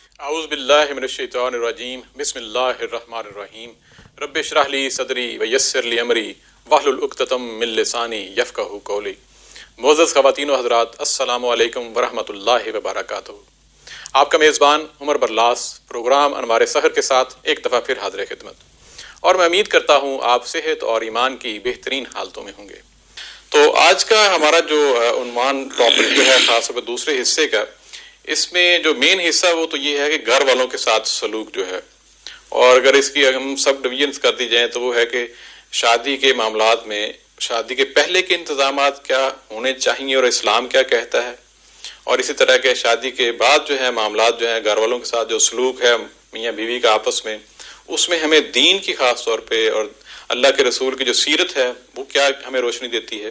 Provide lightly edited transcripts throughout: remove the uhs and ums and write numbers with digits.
اعوذ باللہ من الشیطان الرجیم بسم اللہ الرحمن الرحیم رب اشرح لی صدری ویسر لی امری واحلل عقدۃ من لسانی یفقہوا قولی۔ معزز خواتین و حضرات، السلام علیکم ورحمۃ اللہ وبرکاتہ۔ آپ کا میزبان عمر برلاس پروگرام انوار سحر کے ساتھ ایک دفعہ پھر حاضر خدمت، اور میں امید کرتا ہوں آپ صحت اور ایمان کی بہترین حالتوں میں ہوں گے۔ تو آج کا ہمارا جو عنوان ٹاپک جو ہے خاص طور پہ دوسرے حصے کا، اس میں جو مین حصہ وہ تو یہ ہے کہ گھر والوں کے ساتھ سلوک جو ہے، اور اگر اس کی ہم سب ڈویژنز کر دی جائیں تو وہ ہے کہ شادی کے معاملات میں شادی کے پہلے کے انتظامات کیا ہونے چاہیے اور اسلام کیا کہتا ہے، اور اسی طرح کے شادی کے بعد جو ہے معاملات جو ہیں گھر والوں کے ساتھ جو سلوک ہے میاں بیوی کا آپس میں، اس میں ہمیں دین کی خاص طور پہ اور اللہ کے رسول کی جو سیرت ہے وہ کیا ہمیں روشنی دیتی ہے،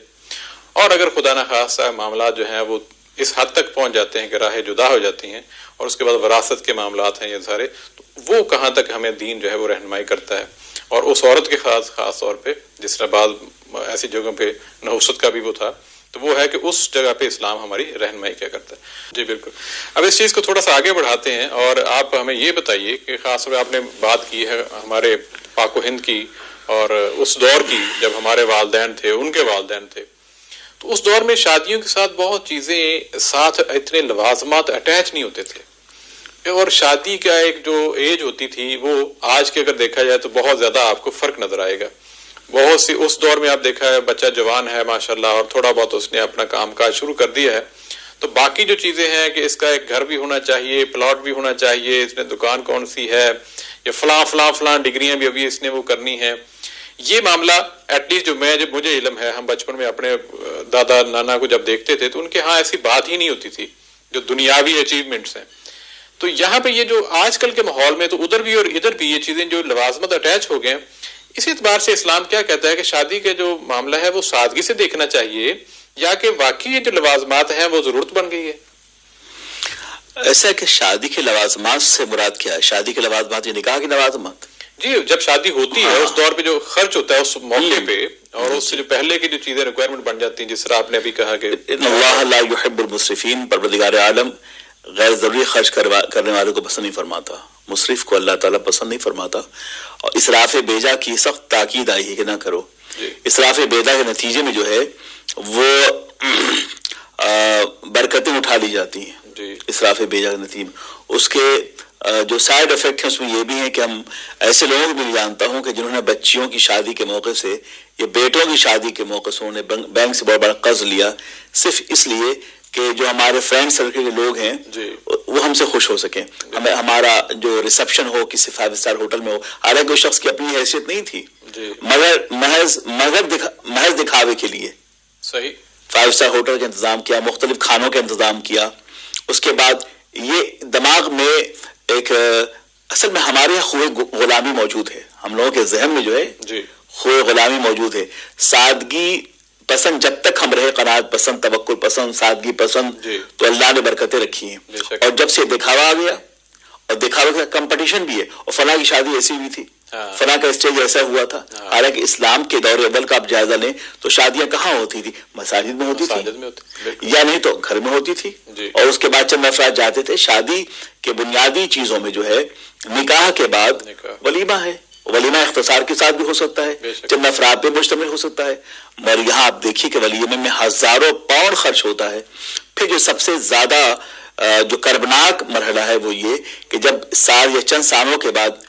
اور اگر خدا نخواستہ معاملات جو ہیں وہ اس حد تک پہنچ جاتے ہیں کہ راہیں جدا ہو جاتی ہیں، اور اس کے بعد وراثت کے معاملات ہیں یہ سارے، تو وہ کہاں تک ہمیں دین جو ہے وہ رہنمائی کرتا ہے، اور اس عورت کے خاص طور پہ جس طرح بعض ایسی جگہوں پہ نحوست کا بھی وہ تھا، تو وہ ہے کہ اس جگہ پہ اسلام ہماری رہنمائی کیا کرتا ہے۔ جی بالکل، اب اس چیز کو تھوڑا سا آگے بڑھاتے ہیں، اور آپ ہمیں یہ بتائیے کہ خاص طور پہ آپ نے بات کی ہے ہمارے پاک و ہند کی اور اس دور کی جب ہمارے والدین تھے، ان کے والدین تھے، تو اس دور میں شادیوں کے ساتھ بہت چیزیں ساتھ اتنے لوازمات اٹیچ نہیں ہوتے تھے، اور شادی کا ایک جو ایج ہوتی تھی وہ آج کے اگر دیکھا جائے تو بہت زیادہ آپ کو فرق نظر آئے گا۔ بہت سی اس دور میں آپ دیکھا ہے بچہ جوان ہے ماشاءاللہ اور تھوڑا بہت اس نے اپنا کام کاج شروع کر دیا ہے، تو باقی جو چیزیں ہیں کہ اس کا ایک گھر بھی ہونا چاہیے، پلاٹ بھی ہونا چاہیے، اس نے دکان کون سی ہے، یا فلاں ڈگریاں بھی ابھی اس نے وہ کرنی ہے، یہ معاملہ ایٹ لیسٹ جو مجھے علم ہے، ہم بچپن میں اپنے دادا نانا کو جب دیکھتے تھے تو ان کے ہاں ایسی بات ہی نہیں ہوتی تھی جو دنیاوی اچیومنٹس ہیں۔ تو یہاں پہ یہ جو آج کل کے ماحول میں تو ادھر بھی اور ادھر بھی یہ چیزیں جو لوازمت اٹیچ ہو گئے ہیں، اس اعتبار سے اسلام کیا کہتا ہے کہ شادی کا جو معاملہ ہے وہ سادگی سے دیکھنا چاہیے، یا کہ واقعی یہ جو لوازمات ہیں وہ ضرورت بن گئی ہے؟ ایسا ہے کہ شادی کے لوازمات سے مراد کیا ہے؟ شادی کے لوازمات یہ نکاح کے لوازمات؟ جی، جب شادی ہوتی ہے اس دور پہ جو خرچ ہوتا ہے اس موقع پہ، اور اس سے جو پہلے کی جو چیزیں ریکوائرمنٹ بن جاتی ہیں، جس طرح آپ نے ابھی کہا کہ ان اللہ لا يحب المسرفین، پروردگار عالم غیر ضروری خرچ کرنے والوں کو پسند نہیں فرماتا، مسرف کو اللہ تعالیٰ پسند نہیں فرماتا، اور اسراف بیجا کی سخت تاکید آئی ہے کہ نہ کرو۔ اسراف بیجا کے نتیجے میں جو ہے وہ برکتیں اٹھا لی جاتی ہیں۔ اسراف بیجا کے نتیجے میں اس کے جو سائیڈ افیکٹ ہیں اس میں یہ بھی ہیں کہ ہم ایسے لوگوں کو بھی جانتا ہوں کہ جنہوں نے بچیوں کی شادی کے موقع سے یا بیٹوں کی شادی کے موقع سے انہوں نے بینک سے بہت بڑا قرض لیا، صرف اس لیے کہ جو ہمارے فرینڈ سرکل کے لوگ ہیں وہ ہم سے خوش ہو سکیں، ہمارا جو ریسپشن ہو کسی 5 اسٹار ہوٹل میں ہو، حالانکہ اس شخص کی اپنی حیثیت نہیں تھی، مگر محض دکھاوے کے لیے صحیح 5 اسٹار ہوٹل کا انتظام کیا، مختلف کھانوں کا انتظام کیا۔ اس کے بعد یہ دماغ میں ایک اصل میں ہمارے یہاں خوئے غلامی موجود ہے، ہم لوگوں کے ذہن میں جو ہے خوئے غلامی موجود ہے۔ سادگی پسند جب تک ہم رہے، قناعت پسند، توکل پسند، سادگی پسند، تو اللہ نے برکتیں رکھی ہیں، اور جب سے دکھاوا آ گیا، اور دکھاوے کا کمپٹیشن بھی ہے، اور فلاں کی شادی ایسی بھی تھی، فلاں کا اسٹیج ایسا ہوا تھا، حالانکہ اسلام کے دور اول کا آپ جائزہ لیں تو شادیاں کہاں ہوتی تھی؟ مساجد میں ہوتی تھی، یا نہیں تو گھر میں ہوتی تھی، اور اس کے بعد چند افراد جاتے تھے۔ شادی کے بنیادی چیزوں میں جو ہے نکاح کے بعد ولیمہ ہے، ولیمہ اختصار کے ساتھ بھی ہو سکتا ہے، چند افراد پہ مشتمل ہو سکتا ہے، اور یہاں آپ دیکھیے کہ ولیمے میں ہزاروں پاؤنڈ خرچ ہوتا ہے۔ پھر جو سب سے زیادہ جو کربناک مرحلہ ہے وہ یہ کہ جب سال یا چند سالوں کے بعد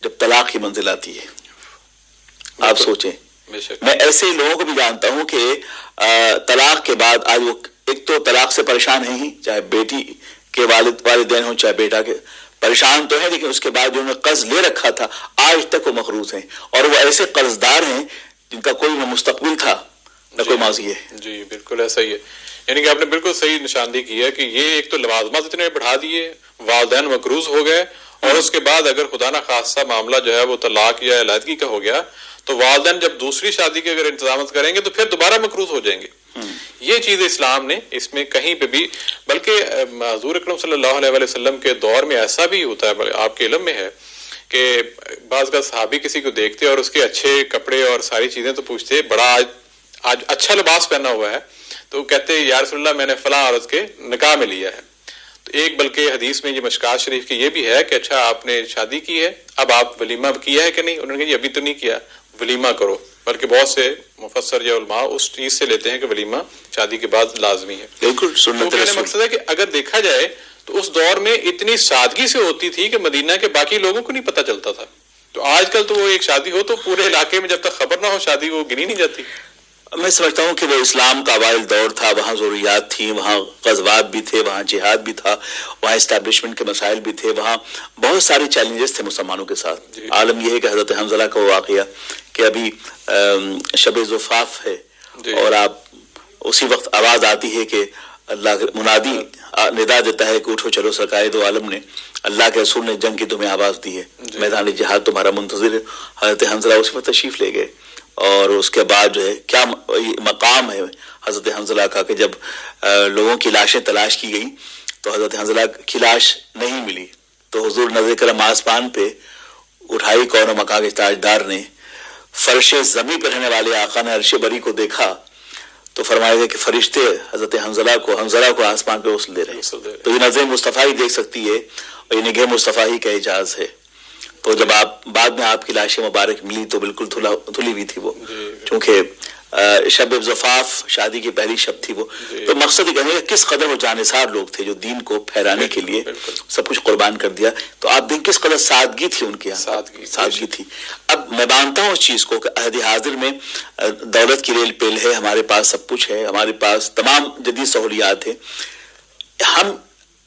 جب طلاق کی منزل آتی ہے۔ آپ سوچیں، میں ایسے لوگوں کو بھی جانتا ہوں کہ طلاق کے بعد آج وہ ایک تو طلاق سے پریشان ہیں ہی، چاہے بیٹی کے والدین ہوں چاہے بیٹا کے، پریشان تو ہے، لیکن اس کے بعد جو انہوں نے قرض لے رکھا تھا آج تک وہ مقروض ہیں، اور وہ ایسے قرض دار ہیں جن کا کوئی نہ مستقبل تھا نہ کوئی ماضی ہے۔ جی بالکل ایسا ہی ہے، یعنی کہ آپ نے بالکل صحیح نشاندہی کی ہے کہ یہ ایک تو لوازمات اتنے بڑھا دیے، والدین مقروض ہو گئے، اور اس کے بعد اگر خدا نہ خاصہ معاملہ جو ہے وہ طلاق یا علیحدگی کا ہو گیا تو والدین جب دوسری شادی کے اگر انتظامات کریں گے تو پھر دوبارہ مقروض ہو جائیں گے۔ یہ چیز اسلام نے اس میں کہیں پہ بھی، بلکہ حضور اکرم صلی اللہ علیہ وسلم کے دور میں ایسا بھی ہوتا ہے، آپ کے علم میں ہے کہ بعض کا صحابی کسی کو دیکھتے اور اس کے اچھے کپڑے اور ساری چیزیں تو پوچھتے، بڑا آج اچھا لباس پہنا ہوا ہے، تو کہتے یا رسول اللہ میں نے فلاں عورت کے نکاح میں لیا ہے، تو ایک بلکہ حدیث میں یہ مشکات شریف کی یہ بھی ہے کہ اچھا آپ نے شادی کی ہے، اب آپ ولیمہ کیا ہے کہ نہیں؟ انہوں نے کہا یہ ابھی تو نہیں کیا، ولیمہ کرو. بلکہ بہت سے مفسر یا علماء اس چیز سے لیتے ہیں کہ ولیمہ شادی کے بعد لازمی ہے. بالکل تو کہنے مقصد ہے کہ اگر دیکھا جائے تو اس دور میں اتنی سادگی سے ہوتی تھی کہ مدینہ کے باقی لوگوں کو نہیں پتہ چلتا تھا. تو آج کل تو وہ ایک شادی ہو تو پورے علاقے میں جب تک خبر نہ ہو شادی وہ گنی نہیں جاتی. میں سمجھتا ہوں کہ وہ اسلام کا اوائل دور تھا، وہاں ضروریات تھیں، وہاں غزوات بھی تھے، وہاں جہاد بھی تھا، وہاں اسٹیبلشمنٹ کے مسائل بھی تھے، وہاں بہت سارے چیلنجز تھے مسلمانوں کے ساتھ. عالم یہ ہے کہ حضرت حنظلہ کا وہ واقعہ کہ ابھی شب زفاف ہے اور آپ اسی وقت آواز آتی ہے کہ اللہ منادی ندا دیتا ہے کہ اٹھو چلو، سرکار دو عالم نے، اللہ کے رسول نے جنگ کی تمہیں آواز دی ہے، میدان جہاد تمہارا منتظر ہے. حضرت حنظلہ اسی وقت تشریف لے گئے اور اس کے بعد جو ہے کیا مقام ہے حضرت حنظلہ کا کہ جب لوگوں کی لاشیں تلاش کی گئی تو حضرت حنظلہ کی لاش نہیں ملی تو حضور نظر کرم آسمان پہ اٹھائی کون و مکان کے تاجدار نے فرش زمین پر رہنے والے آقا نے عرش بری کو دیکھا تو فرمایا گیا کہ فرشتے حضرت حنظلہ کو آسمان پہ غسل دے رہے ہیں. تو یہ نظر مصطفیٰ ہی دیکھ سکتی ہے اور یہ نگہ مصطفیٰ ہی کا اعجاز ہے. تو جب آپ بعد میں آپ کی لاش مبارک ملی تو بالکل دھلی ہوئی تھی وہ، چونکہ شب زفاف شادی کی پہلی شب تھی وہ. تو مقصد یہ ہے کس قدر وہ جانثار لوگ تھے جو دین کو پھیرانے کے لیے سب کچھ قربان کر دیا. تو آپ دیکھ کس قدر سادگی تھی ان کے یہاں، سادگی تھی. اب میں مانتا ہوں اس چیز کو کہ عہد حاضر میں دولت کی ریل پیل ہے، ہمارے پاس سب کچھ ہے، ہمارے پاس تمام جدید سہولیات ہیں.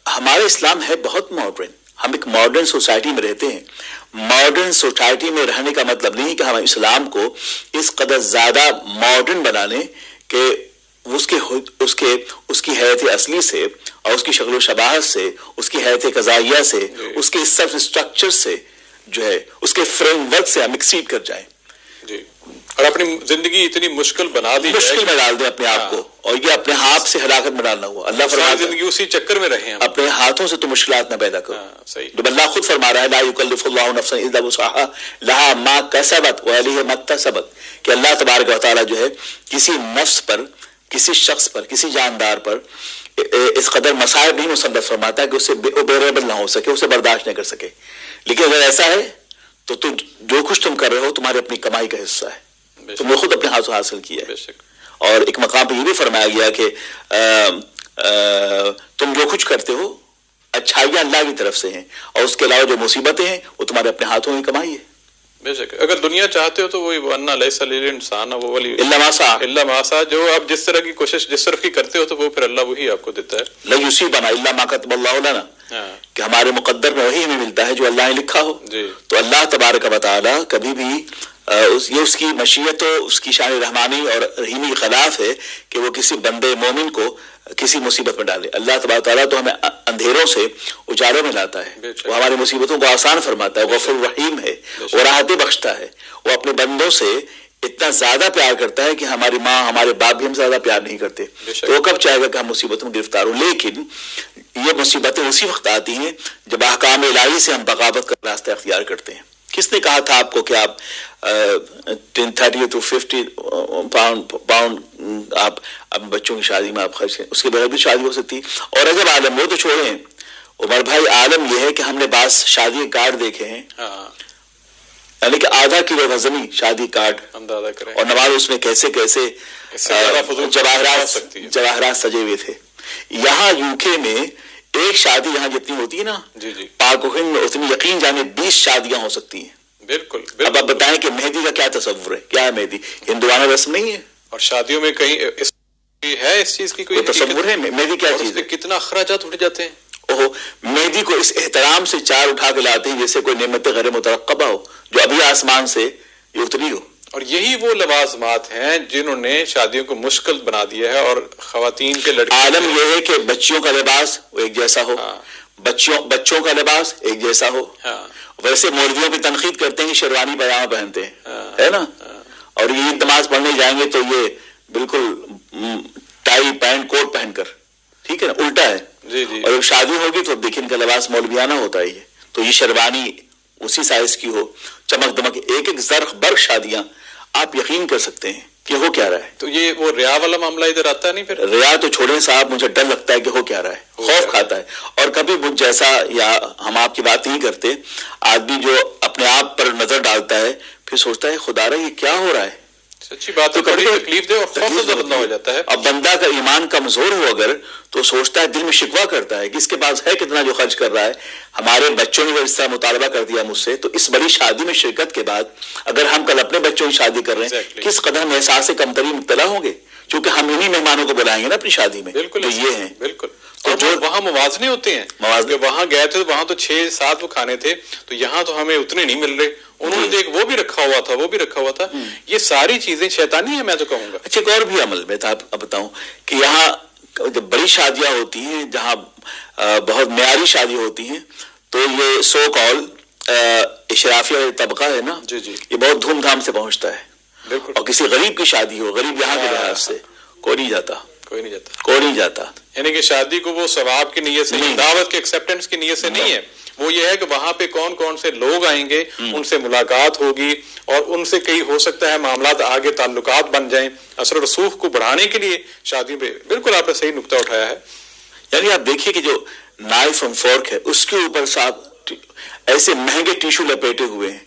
ہمارا اسلام ہے بہت ماڈرن، ہم ایک ماڈرن سوسائٹی میں رہتے ہیں. ماڈرن سوسائٹی میں رہنے کا مطلب نہیں کہ ہم اسلام کو اس قدر زیادہ ماڈرن بنا لیں کہ اس کی حیثیت اصلی سے اور اس کی شکل و شباہت سے، اس کی حیثیت قضائیہ سے، اس کے سب اسٹرکچر سے جو ہے اس کے فریم ورک سے ہم ایکسیڈ کر جائیں جی، اور اپنی زندگی اتنی مشکل بنا دی، مشکل میں ڈال دیں اپنے آپ کو، اور یہ اپنے ہاتھ سے ہلاکت میں ڈالنا ہوا. اللہ فرماتا ہے زندگی اسی چکر میں رہے ہیں، اپنے ہاتھوں سے تو مشکلات نہ پیدا کرو. جب اللہ خود فرما رہا ہے لا یکلف اللہ نفسا الا وسعها لها ما کسبت وعلیہا ما اکتسبت، کہ اللہ تبارک و تعالی جو ہے کسی نفس پر، کسی شخص پر، کسی جاندار پر اس قدر مصائب نہیں مسلط فرماتا کہ اسے بیریبل نہ ہو سکے، اسے برداشت نہ کر سکے. لیکن اگر ایسا ہے تو جو کچھ تم کر رہے ہو تمہاری اپنی کمائی کا حصہ ہے، تم نے خود اپنے ہاتھوں حاصل کیا ہے. اور ایک مقام پہ یہ بھی فرمایا گیا کہ تم جو کچھ کرتے ہو اچھائیاں اللہ کی طرف سے ہیں، اور اس کے علاوہ جو مصیبتیں ہیں وہ تمہارے اپنے ہاتھوں کی کمائی ہے. بے شک اگر دنیا چاہتے ہو تو وہی وَأَنَّ لَيْسَ لِلْإِنسَانَ إِلَّا مَا سَعَى إِلَّا مَا سَعَى، جو آپ جس طرح کی کوشش جس طرف کی کرتے ہو تو وہ پھر اللہ وہی آپ کو دیتا ہے. لَن يُصِيبَنَا إِلَّا مَا كَتَبَ اللَّهُ لَنَا، کہ ہمارے مقدر میں وہی ہمیں ملتا ہے جو اللہ نے لکھا ہو. تو اللہ تبارک و تعالی کبھی بھی یہ اس کی مشیت و اس کی شان رحمانی اور رحیمی کے خلاف ہے کہ وہ کسی بندے مومن کو کسی مصیبت میں ڈالے. اللہ تبارک تعالیٰ تو ہمیں اندھیروں سے اجالوں میں لاتا ہے، وہ ہماری مصیبتوں کو آسان فرماتا ہے، غفور رحیم ہے، وہ راحتیں بخشتا ہے. وہ اپنے بندوں سے اتنا زیادہ پیار کرتا ہے کہ ہماری ماں ہمارے باپ بھی ہم سے زیادہ پیار نہیں کرتے. تو وہ کب چاہے گا کہ ہم مصیبتوں میں گرفتار ہوں؟ لیکن یہ مصیبتیں اسی وقت آتی ہیں جب احکام الہی سے ہم بغاوت کا راستہ اختیار کرتے ہیں. کس نے کہا تھا آپ کو کہ آپ 30 to 50 پاؤنڈ آپ بچوں کی شادی میں آپ خرچ کریں؟ اس کے بغیر بھی شادی ہو سکتی. اور اگر عالم وہ تو چھوڑیں عمر بھائی، عالم یہ ہے کہ ہم نے بعض شادی کے کارڈ دیکھے ہیں، یعنی کہ آدھا کلو وزنی شادی کارڈ، اور نماز اس میں کیسے کیسے جواہرات سجے ہوئے تھے. یہاں UK میں ایک شادی یہاں جتنی ہوتی ہے نا، پاک و ہند میں اتنی یقین جانے 20 شادیاں ہو سکتی ہیں. بالکل. اب آپ بتائیں کہ مہندی کا کیا تصور ہے؟ کیا ہے مہندی؟ ہندوانہ رسم نہیں ہے، اور شادیوں میں کہیں ہے اس چیز کی کوئی تصور ہے؟ مہندی کیا چیز ہے؟ کتنا اخراجات اٹھ جاتے ہیں. مہندی کو اس احترام سے چار اٹھا کے لاتے ہیں جیسے کوئی نعمت غیر مترقبہ ہو جو ابھی آسمان سے یہ اتری ہو. اور یہی وہ لوازمات ہیں جنہوں نے شادیوں کو مشکل بنا دیا ہے، اور خواتین کے لڑکے. عالم یہ ہے کہ بچیوں کا لباس وہ ایک جیسا ہو، بچوں کا لباس ایک جیسا ہو. ویسے مولویوں کی تنقید کرتے ہیں کہ شیروانی پاجامہ پہنتے ہیں، ہے نا، اور یہ نماز پڑھنے جائیں گے تو یہ بالکل ٹائی پینٹ کوٹ پہن کر، ٹھیک ہے نا، الٹا ہے. اور جب شادی ہوگی تو دیکھیں ان کا لباس مولویانہ ہوتا ہے. تو یہ شیروانی اسی سائز کی ہو، چمک دمک، ایک زرخ برق شادیاں آپ یقین کر سکتے ہیں کہ ہو کیا رہا ہے. تو یہ وہ ریا والا معاملہ ادھر آتا نہیں پھر؟ ریا تو چھوڑیں صاحب، مجھے ڈر لگتا ہے کہ ہو کیا رہا ہے، خوف کھاتا ہے. اور کبھی مجھ جیسا، یا ہم آپ کی بات نہیں کرتے، آدمی جو اپنے آپ پر نظر ڈالتا ہے پھر سوچتا ہے خدا رہا یہ کیا ہو رہا ہے. سچی بات ہے، بڑی تکلیف دے اور خوف زدہ بندہ ہو جاتا ہے. اب بندہ کا ایمان کمزور ہو اگر تو سوچتا ہے، دل میں شکوہ کرتا ہے کہ اس کے پاس ہے کتنا جو خرچ کر رہا ہے. ہمارے بچوں نے اس طرح مطالبہ کر دیا مجھ سے، تو اس بڑی شادی میں شرکت کے بعد اگر ہم کل اپنے بچوں کی شادی کر رہے ہیں، کس قدر ہم احساس کمتری مبتلا ہوں گے، کیونکہ ہم انہی مہمانوں کو بلائیں گے نا اپنی شادی میں. بالکل تو یہ ہیں بالکل. اور جو وہاں موازنے ہوتے ہیں، وہاں گئے تھے وہاں تو 6-7 وہ کھانے تھے، تو یہاں تو ہمیں اتنے نہیں مل رہے. انہوں نے دیکھ وہ بھی رکھا ہوا تھا، وہ بھی رکھا ہوا تھا. یہ ساری چیزیں شیطانی ہیں میں تو کہوں گا. اچھا، ایک اور بھی عمل میں بتاؤں کہ یہاں جب بڑی شادیاں ہوتی ہیں، جہاں بہت معیاری شادی ہوتی ہیں، تو یہ سو کال اشرافیہ طبقہ ہے نا، جی جی، یہ بہت دھوم دھام سے پہنچتا ہے. بالکل. اور کسی غریب کی شادی ہو، غریب یہاں کے لحاظ سے کوئی نہیں جاتا، کوئی نہیں جاتا، کوئی نہیں جاتا. یعنی کہ شادی کو وہ ثواب کی نیت سے، دعوت کے ایکسیپٹنس کی نیت سے نہیں ہے. وہ یہ ہے کہ وہاں پہ کون کون سے لوگ آئیں گے، ان سے ملاقات ہوگی، اور ان سے کئی ہو سکتا ہے معاملات آگے تعلقات بن جائیں. اثر و رسوخ کو بڑھانے کے لیے شادی پہ بالکل آپ نے صحیح نقطہ اٹھایا ہے. یعنی آپ دیکھیے کہ جو نائف اینڈ فورک ہے اس کے اوپر صاحب ایسے مہنگے ٹیشو لپیٹے ہوئے ہیں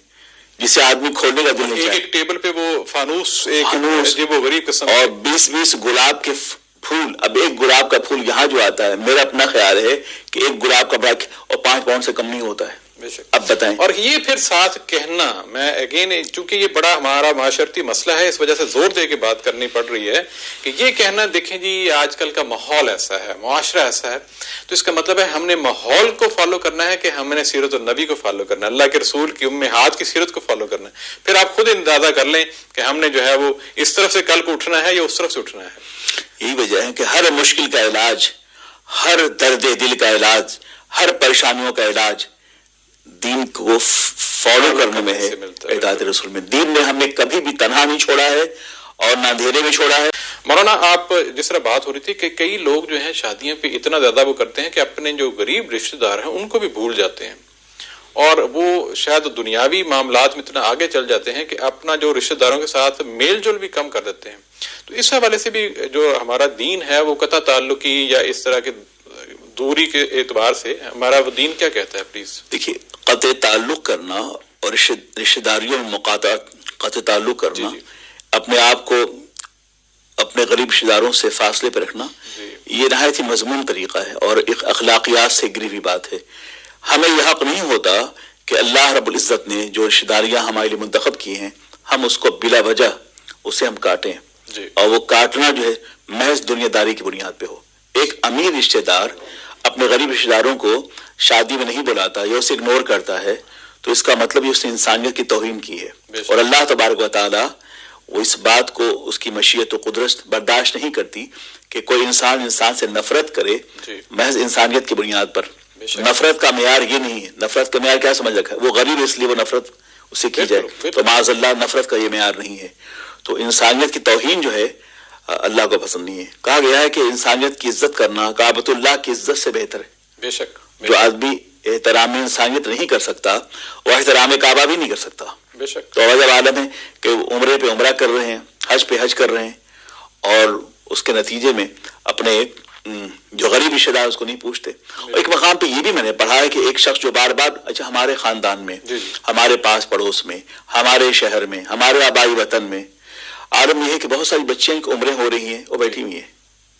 جسے آدمی کھولنے کا دل نہیں چاہے. ایک ٹیبل پہ وہ فانوس، عجیب و غریب قسم، اور 20 گلاب کے پھول. اب ایک گلاب کا پھول یہاں جو آتا ہے، میرا اپنا خیال ہے کہ ایک گلاب کا برق اور 5 پاؤنڈ سے کم نہیں ہوتا ہے. اب بتائیں. اور یہ پھر ساتھ کہنا، میں اگین چونکہ یہ بڑا ہمارا معاشرتی مسئلہ ہے، اس وجہ سے زور دے کے بات کرنی پڑ رہی ہے کہ یہ کہنا، دیکھیں جی آج کل کا ماحول ایسا ہے، معاشرہ ایسا ہے، تو اس کا مطلب ہے ہم نے ماحول کو فالو کرنا ہے کہ ہم نے سیرت النبی کو فالو کرنا ہے، اللہ کے رسول کی امہات کی سیرت کو فالو کرنا ہے. پھر آپ خود اندازہ کر لیں کہ ہم نے جو ہے وہ اس طرف سے کل کو اٹھنا ہے یا اس طرف سے اٹھنا ہے. یہی وجہ ہے کہ ہر مشکل کا علاج، ہر درد دل کا علاج، ہر پریشانیوں کا علاج دین کو فالو کرنے میں ہے، اطاعت رسول میں. دین نے ہمیں کبھی بھی تنہا نہیں چھوڑا ہے اور نہ اندھیرے میں چھوڑا ہے. مولانا آپ جس طرح بات ہو رہی تھی کہ کئی لوگ جو ہیں شادیوں پہ اتنا زیادہ وہ کرتے ہیں کہ اپنے جو غریب رشتہ دار ہیں ان کو بھی بھول جاتے ہیں، اور وہ شاید دنیاوی معاملات میں اتنا آگے چل جاتے ہیں کہ اپنا جو رشتہ داروں کے ساتھ میل جول بھی کم کر دیتے ہیں. تو اس حوالے سے بھی جو ہمارا دین ہے وہ قطع تعلقی یا اس طرح کے دوری کے اعتبار سے ہمارا وہ دین کیا کہتا ہے؟ پلیز دیکھیے، قطع تعلق کرنا اور رشتہ داریوں میں مقاطعت، قطع تعلق کرنا، اپنے آپ کو اپنے غریب رشتہ داروں سے فاصلے پہ رکھنا، یہ نہایت ہی مضمون طریقہ ہے اور ایک اخلاقیات سے گری ہوئی بات ہے. ہمیں یہ حق نہیں ہوتا کہ اللہ رب العزت نے جو رشتہ داریاں ہمارے لیے منتخب کی ہیں ہم اس کو بلا وجہ اسے ہم کاٹیں، اور وہ کاٹنا جو ہے محض دنیا داری کی بنیاد پہ ہو. ایک امیر رشتہ دار اپنے غریب رشتہ داروں کو شادی میں نہیں بلاتا یا اسے اگنور کرتا ہے تو اس کا مطلب یہ اس نے انسانیت کی توہین کی ہے. اور اللہ تبارک و تعالی وہ اس بات کو، اس کی مشیت و قدرت برداشت نہیں کرتی کہ کوئی انسان سے نفرت کرے محض انسانیت کی بنیاد پر. نفرت کا معیار یہ نہیں ہے. نفرت کا معیار کیا سمجھ رکھا ہے؟ وہ غریب اس لیے وہ نفرت اسے کی جائے، تو معاذ اللہ نفرت کا یہ معیار نہیں ہے. تو انسانیت کی توہین جو ہے اللہ کو پسند نہیں ہے. کہا گیا ہے کہ انسانیت کی عزت کرنا کعبۃ اللہ کی عزت سے بہتر ہے. بے شک جو آدمی احترام انسانیت نہیں کر سکتا وہ احترام کعبہ بھی نہیں کر سکتا. بے شک. تو جب عالم ہے کہ عمرے پہ عمرہ کر رہے ہیں، حج پہ حج کر رہے ہیں، اور اس کے نتیجے میں اپنے جو غریب رشتہ دار اس کو نہیں پوچھتے. اور ایک مقام پہ یہ بھی میں نے پڑھا ہے کہ ایک شخص جو بار بار، اچھا ہمارے خاندان میں، ہمارے پاس پڑوس میں، ہمارے شہر میں، ہمارے آبائی وطن میں عالم یہ ہے کہ بہت ساری بچیاں عمریں ہو رہی ہیں، وہ بیٹھی ہوئی ہیں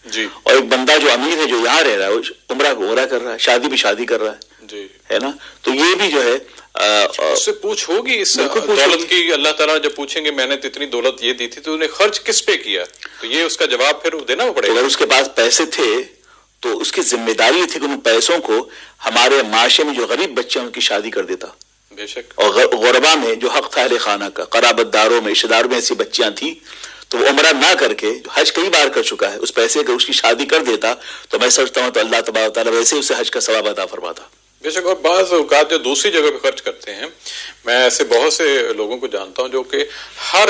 جی، اور ایک بندہ جو امیر ہے جو یہاں رہ رہا ہے وہ عمرہ کو عمرہ کر رہا ہے، شادی بھی شادی کر رہا ہے جی، ہے نا. تو یہ بھی جو ہے اس سے پوچھ ہوگی اس دولت کی. اللہ تعالیٰ جب پوچھیں گے میں نے اتنی دولت یہ دی تھی تو انہیں خرچ کس پہ کیا، تو یہ اس کا جواب پھر دینا پڑے گا. اگر اس کے پاس پیسے تھے تو اس کی ذمہ داری تھی کہ ان پیسوں کو ہمارے معاشرے میں جو غریب بچے ہیں ان کی شادی کر دیتا. بے شک. اور غربا میں جو حق تھا اہل خانہ کا، قرابت داروں میں، رشتہ داروں میں ایسی بچیاں تھیں تو وہ عمرہ نہ کر کے، حج کئی بار کر چکا ہے، اس پیسے کا اس کی شادی کر دیتا تو میں سمجھتا ہوں تو اللہ تبارک و تعالیٰ ویسے اسے حج کا ثواب عطا فرماتا. بے شک. اور بعض اوقات جو دوسری جگہ پہ خرچ کرتے ہیں، میں ایسے بہت سے لوگوں کو جانتا ہوں جو کہ ہر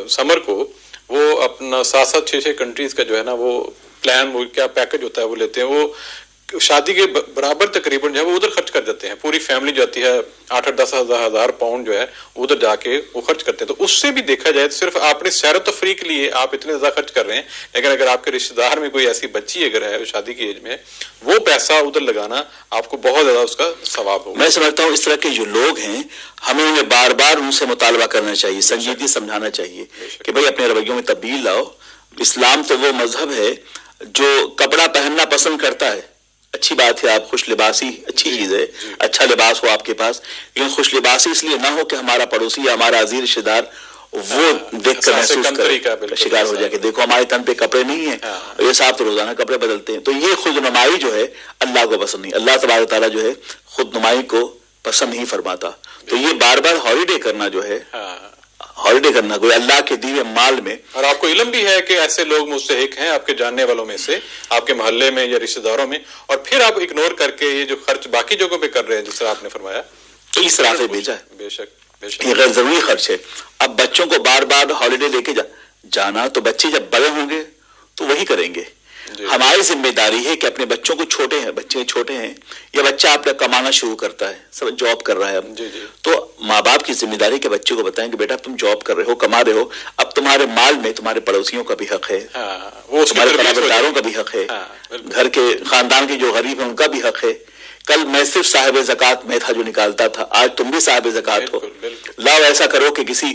سمر کو وہ اپنا 7-6 کنٹریز کا جو ہے نا وہ پلان، وہ کیا پیکج ہوتا ہے وہ لیتے ہیں. وہ شادی کے برابر تقریباً جو ہے وہ ادھر خرچ کر دیتے ہیں. پوری فیملی جاتی ہے 8-10 پاؤنڈ جو ہے ادھر جا کے وہ خرچ کرتے ہیں. تو اس سے بھی دیکھا جائے تو صرف آپ نے سیر و تفریح کے لیے آپ اتنے زیادہ خرچ کر رہے ہیں, لیکن اگر آپ کے رشتے دار میں کوئی ایسی بچی اگر ہے شادی کی ایج میں, وہ پیسہ ادھر لگانا آپ کو بہت زیادہ اس کا ثواب ہوگا. میں سمجھتا ہوں اس طرح کے جو لوگ ہیں ہمیں انہیں بار بار ان سے مطالبہ کرنا چاہیے, سنجیدگی سمجھانا چاہیے کہ بھائی اپنے رویوں میں تبدیل لاؤ. اسلام تو وہ مذہب ہے جو کپڑا پہننا پسند کرتا ہے. اچھی بات ہے, آپ خوش لباسی اچھی چیز ہے, اچھا لباس ہو آپ کے پاس, لیکن خوش لباسی اس لیے نہ ہو کہ ہمارا پڑوسی یا ہمارا عزیز رشتے دار وہ دیکھ کر محسوس کرے, شکار ہو جائے کہ دیکھو ہمارے تن پہ کپڑے نہیں ہیں, یہ صاحب تو روزانہ کپڑے بدلتے ہیں. تو یہ خود نمائی جو ہے اللہ کو پسند نہیں, اللہ تبارک تعالیٰ جو ہے خود نمائی کو پسند نہیں فرماتا. تو یہ بار بار ہالیڈے کرنا جو ہے, ہالیڈے کرنا کوئی اللہ کے دیے مال میں. اور آپ کو علم بھی ہے کہ ایسے لوگ مستحق ہیں آپ کے جاننے والوں میں سے, آپ کے محلے میں یا رشتے داروں میں, اور پھر آپ اگنور کر کے یہ جو خرچ باقی جگہوں پہ کر رہے ہیں جس طرح آپ نے فرمایا, تو اس طرح سے بھیجا ہے. بے شک بے شک یہ غیر ضروری خرچ ہے. اب بچوں کو بار بار ہالیڈے لے کے جانا, تو بچے جب بڑے ہوں گے تو وہی کریں گے. ہماری ذمہ داری ہے کہ اپنے بچوں کو بچے چھوٹے ہیں یا بچہ آپ کا کمانا شروع کرتا ہے, سب جاب کر رہا ہے اب, تو ماں باپ کی ذمہ داری کہ بچے کو بتائیں کہ بیٹا تم جاب کر رہے ہو, کما رہے ہو, اب تمہارے مال میں تمہارے پڑوسیوں کا بھی حق ہے, تمہارے قرابت داروں کا بھی حق ہے, گھر کے خاندان کے جو غریب ہیں ان کا بھی حق ہے. کل میں صرف صاحب زکوٰۃ میں تھا جو نکالتا تھا, آج تم بھی صاحب زکوٰۃ ہو. لاؤ ایسا کرو کہ کسی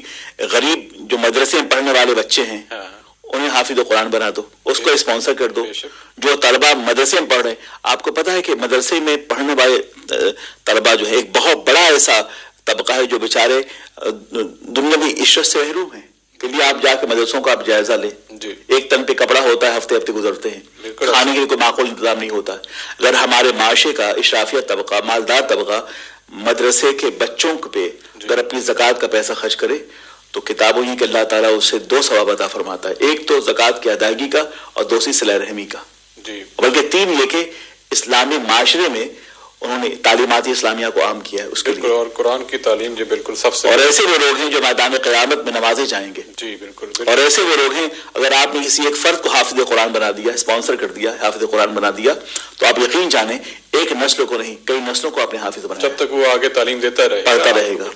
غریب جو مدرسے میں پڑھنے والے بچے ہیں انہیں حافظ قرآن بنا دو, اس کو اسپانسر کر دو. جو طلبہ مدرسے میں پڑھ رہے ہیں, آپ کو پتا ہے کہ مدرسے میں پڑھنے والے طلبہ جو ہے ایک بہت بڑا ایسا طبقہ ہے جو بیچارے دنیاوی عشرت سے محروم ہیں. کہ لیے آپ جا کے مدرسوں کا آپ جائزہ لیں. ایک تن پہ کپڑا ہوتا ہے, ہفتے ہفتے گزرتے ہیں, کھانے کے لیے کوئی معقول انتظام نہیں ہوتا. اگر ہمارے معاشرے کا اشرافیہ طبقہ, مالدار طبقہ مدرسے کے بچوں پہ اگر اپنی زکوٰۃ کا پیسہ خرچ کرے تو کتابوں ہی کہ اللہ تعالیٰ اسے 2 ثواب عطا فرماتا ہے. ایک تو زکوٰۃ کی ادائیگی کا, اور دوسری صلہ رحمی کا, بلکہ 3 یہ کہ اسلامی معاشرے میں انہوں نے تعلیمات اسلامیہ کو عام کیا ہے اس کے لیے. اور قرآن کی تعلیم جو بالکل سب سے, اور ایسے وہ لوگ ہیں جو میدان قیامت میں نوازے جائیں گے. جی بالکل. اور ایسے وہ لوگ ہیں اگر آپ نے کسی ایک فرد کو حافظ قرآن بنا دیا, اسپانسر کر دیا, حافظ قرآن بنا دیا, تو آپ یقین جانیں ایک نسل کو نہیں کئی نسلوں کو اپنے حافظ بنا, جب تک وہ آگے تعلیم دیتا رہے پڑھتا رہے گا.